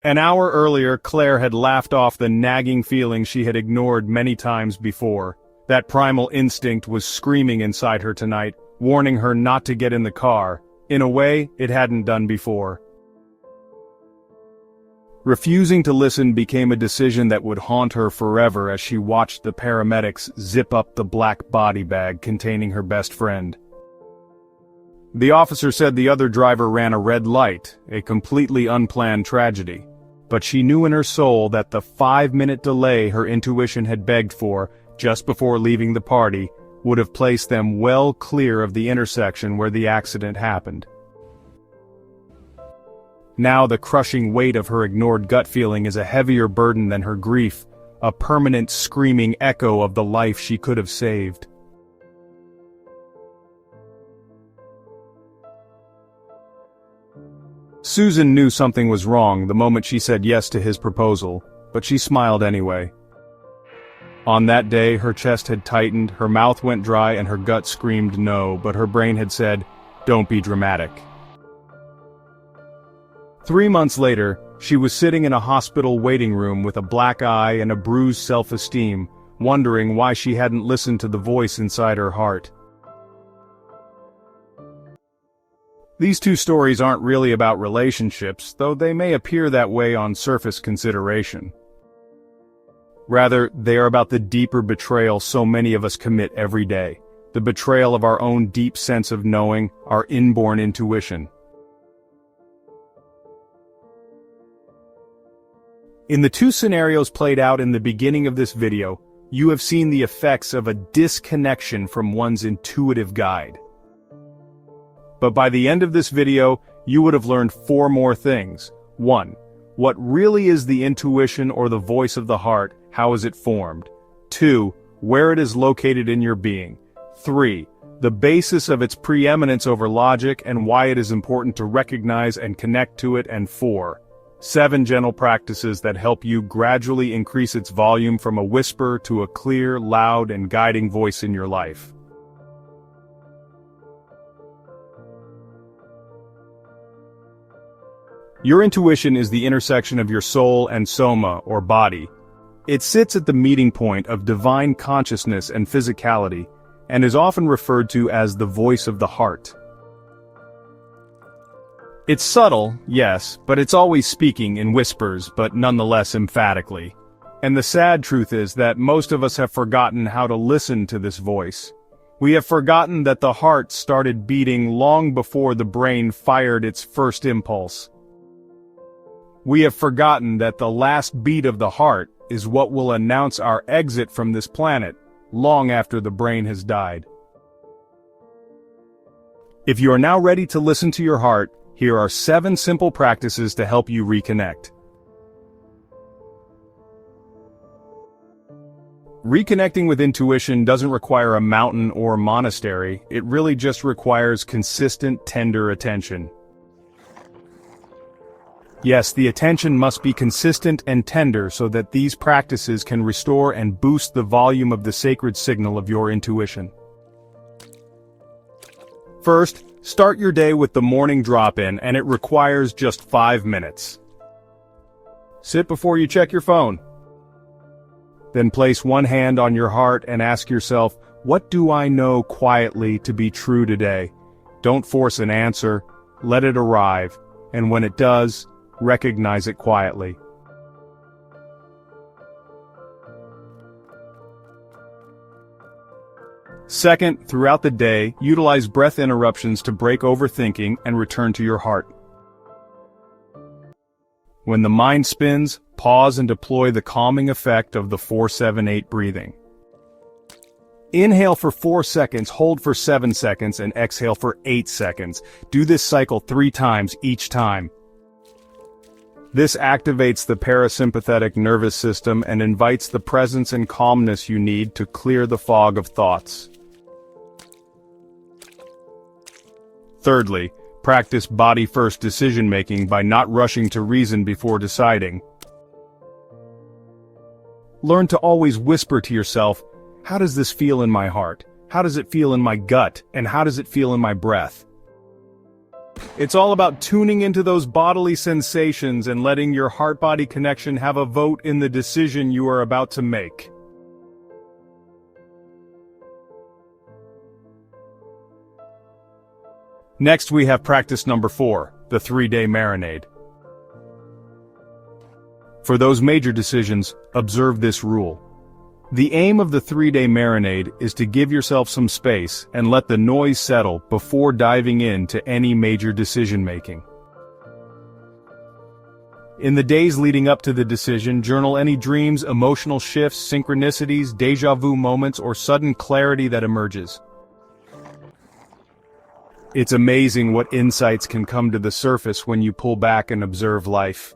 An hour earlier, Claire had laughed off the nagging feeling she had ignored many times before. That primal instinct was screaming inside her tonight, warning her not to get in the car, in a way it hadn't done before. Refusing to listen became a decision that would haunt her forever as she watched the paramedics zip up the black body bag containing her best friend. The officer said the other driver ran a red light, a completely unplanned tragedy. But she knew in her soul that the 5-minute delay her intuition had begged for, just before leaving the party, would have placed them well clear of the intersection where the accident happened. Now the crushing weight of her ignored gut feeling is a heavier burden than her grief, a permanent screaming echo of the life she could have saved. Susan knew something was wrong the moment she said yes to his proposal, but she smiled anyway. On that day, her chest had tightened, her mouth went dry, and her gut screamed no, but her brain had said, "Don't be dramatic." 3 months later, she was sitting in a hospital waiting room with a black eye and a bruised self-esteem, wondering why she hadn't listened to the voice inside her heart. These two stories aren't really about relationships, though they may appear that way on surface consideration. Rather, they are about the deeper betrayal so many of us commit every day, the betrayal of our own deep sense of knowing, our inborn intuition. In the two scenarios played out in the beginning of this video, you have seen the effects of a disconnection from one's intuitive guide. But by the end of this video, you would have learned 4 more things. 1. What really is the intuition or the voice of the heart? How is it formed? 2. Where it is located in your being. 3. The basis of its preeminence over logic and why it is important to recognize and connect to it. And 4. 7 gentle practices that help you gradually increase its volume from a whisper to a clear, loud, and guiding voice in your life. Your intuition is the intersection of your soul and soma, or body. It sits at the meeting point of divine consciousness and physicality, and is often referred to as the voice of the heart. It's subtle, yes, but it's always speaking in whispers, but nonetheless emphatically. And the sad truth is that most of us have forgotten how to listen to this voice. We have forgotten that the heart started beating long before the brain fired its first impulse. We have forgotten that the last beat of the heart is what will announce our exit from this planet, long after the brain has died. If you are now ready to listen to your heart, here are 7 simple practices to help you reconnect. Reconnecting with intuition doesn't require a mountain or a monastery, it really just requires consistent, tender attention. Yes, the attention must be consistent and tender so that these practices can restore and boost the volume of the sacred signal of your intuition. First, start your day with the morning drop-in, and it requires just 5 minutes. Sit before you check your phone. Then place one hand on your heart and ask yourself, what do I know quietly to be true today? Don't force an answer, let it arrive, and when it does, recognize it quietly. Second, throughout the day, utilize breath interruptions to break overthinking and return to your heart. When the mind spins, pause and deploy the calming effect of the 4-7-8 breathing. Inhale for 4 seconds, hold for 7 seconds, and exhale for 8 seconds. Do this cycle 3 times each time. This activates the parasympathetic nervous system and invites the presence and calmness you need to clear the fog of thoughts. Thirdly, practice body-first decision-making by not rushing to reason before deciding. Learn to always whisper to yourself, how does this feel in my heart? How does it feel in my gut? And how does it feel in my breath? It's all about tuning into those bodily sensations and letting your heart-body connection have a vote in the decision you are about to make. Next, we have practice number 4, the 3-day marinade. For those major decisions, observe this rule. The aim of the 3-day marinade is to give yourself some space and let the noise settle before diving into any major decision-making. In the days leading up to the decision, journal any dreams, emotional shifts, synchronicities, déjà vu moments, or sudden clarity that emerges. It's amazing what insights can come to the surface when you pull back and observe life.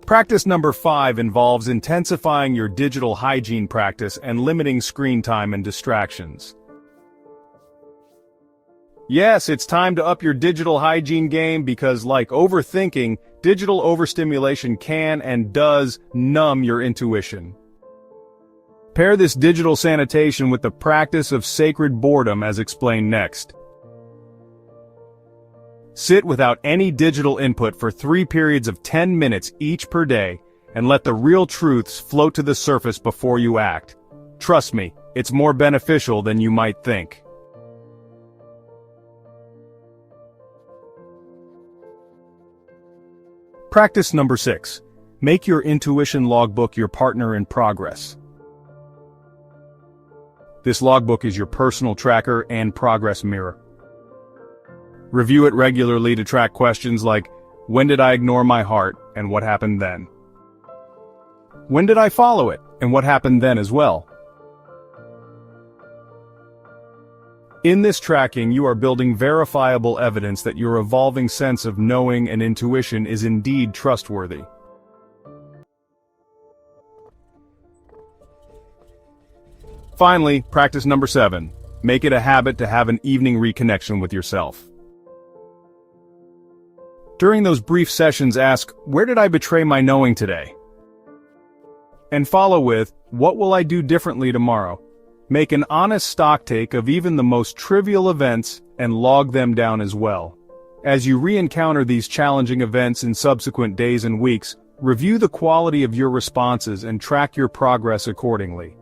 Practice number 5 involves intensifying your digital hygiene practice and limiting screen time and distractions. Yes, it's time to up your digital hygiene game because, like overthinking, digital overstimulation can and does numb your intuition. Pair this digital sanitation with the practice of sacred boredom as explained next. Sit without any digital input for 3 periods of 10 minutes each per day, and let the real truths float to the surface before you act. Trust me, it's more beneficial than you might think. Practice number 6. Make your intuition logbook your partner in progress. This logbook is your personal tracker and progress mirror. Review it regularly to track questions like, when did I ignore my heart, and what happened then? When did I follow it, and what happened then as well? In this tracking, you are building verifiable evidence that your evolving sense of knowing and intuition is indeed trustworthy. Finally, practice number 7. Make it a habit to have an evening reconnection with yourself. During those brief sessions, ask, where did I betray my knowing today? And follow with, what will I do differently tomorrow? Make an honest stocktake of even the most trivial events and log them down as well. As you re-encounter these challenging events in subsequent days and weeks, review the quality of your responses and track your progress accordingly.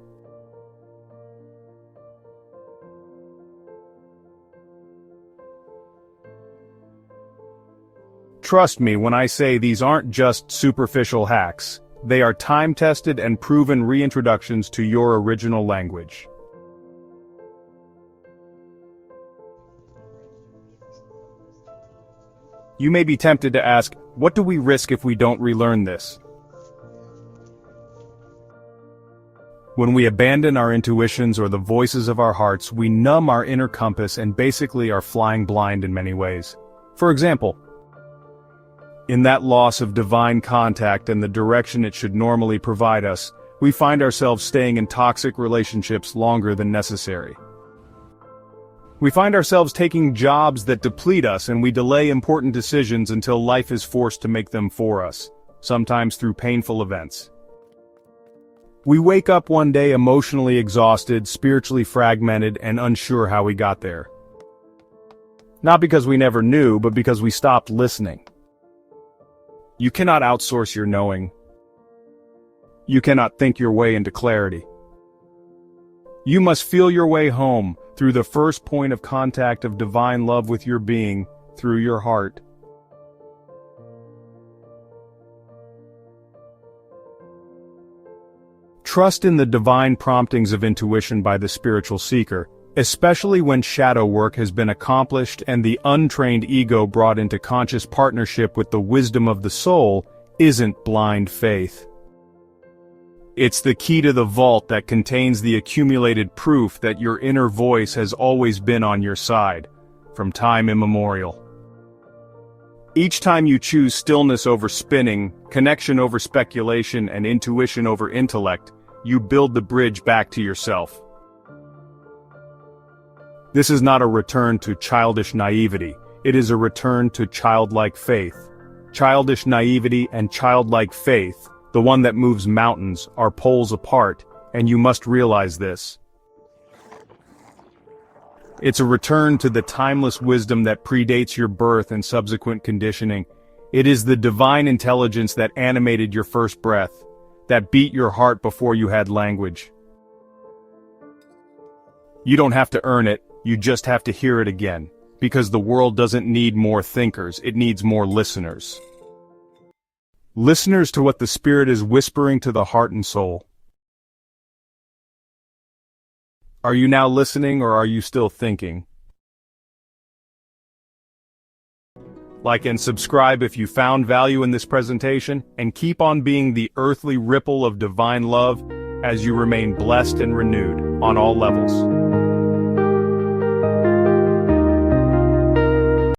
Trust me when I say these aren't just superficial hacks. They are time-tested and proven reintroductions to your original language. You may be tempted to ask, what do we risk if we don't relearn this? When we abandon our intuitions or the voices of our hearts, we numb our inner compass and basically are flying blind in many ways. For example, in that loss of divine contact and the direction it should normally provide us, we find ourselves staying in toxic relationships longer than necessary. We find ourselves taking jobs that deplete us and we delay important decisions until life is forced to make them for us, sometimes through painful events. We wake up one day emotionally exhausted, spiritually fragmented, and unsure how we got there. Not because we never knew, but because we stopped listening. You cannot outsource your knowing. You cannot think your way into clarity. You must feel your way home through the first point of contact of divine love with your being, through your heart. Trust in the divine promptings of intuition by the spiritual seeker, especially when shadow work has been accomplished and the untrained ego brought into conscious partnership with the wisdom of the soul, isn't blind faith. It's the key to the vault that contains the accumulated proof that your inner voice has always been on your side, from time immemorial. Each time you choose stillness over spinning, connection over speculation, and intuition over intellect, you build the bridge back to yourself. This is not a return to childish naivety, it is a return to childlike faith. Childish naivety and childlike faith, the one that moves mountains, are poles apart, and you must realize this. It's a return to the timeless wisdom that predates your birth and subsequent conditioning. It is the divine intelligence that animated your first breath, that beat your heart before you had language. You don't have to earn it, you just have to hear it again. Because the world doesn't need more thinkers, it needs more listeners. Listeners to what the Spirit is whispering to the heart and soul. Are you now listening, or are you still thinking? Like and subscribe if you found value in this presentation, and keep on being the earthly ripple of divine love as you remain blessed and renewed on all levels.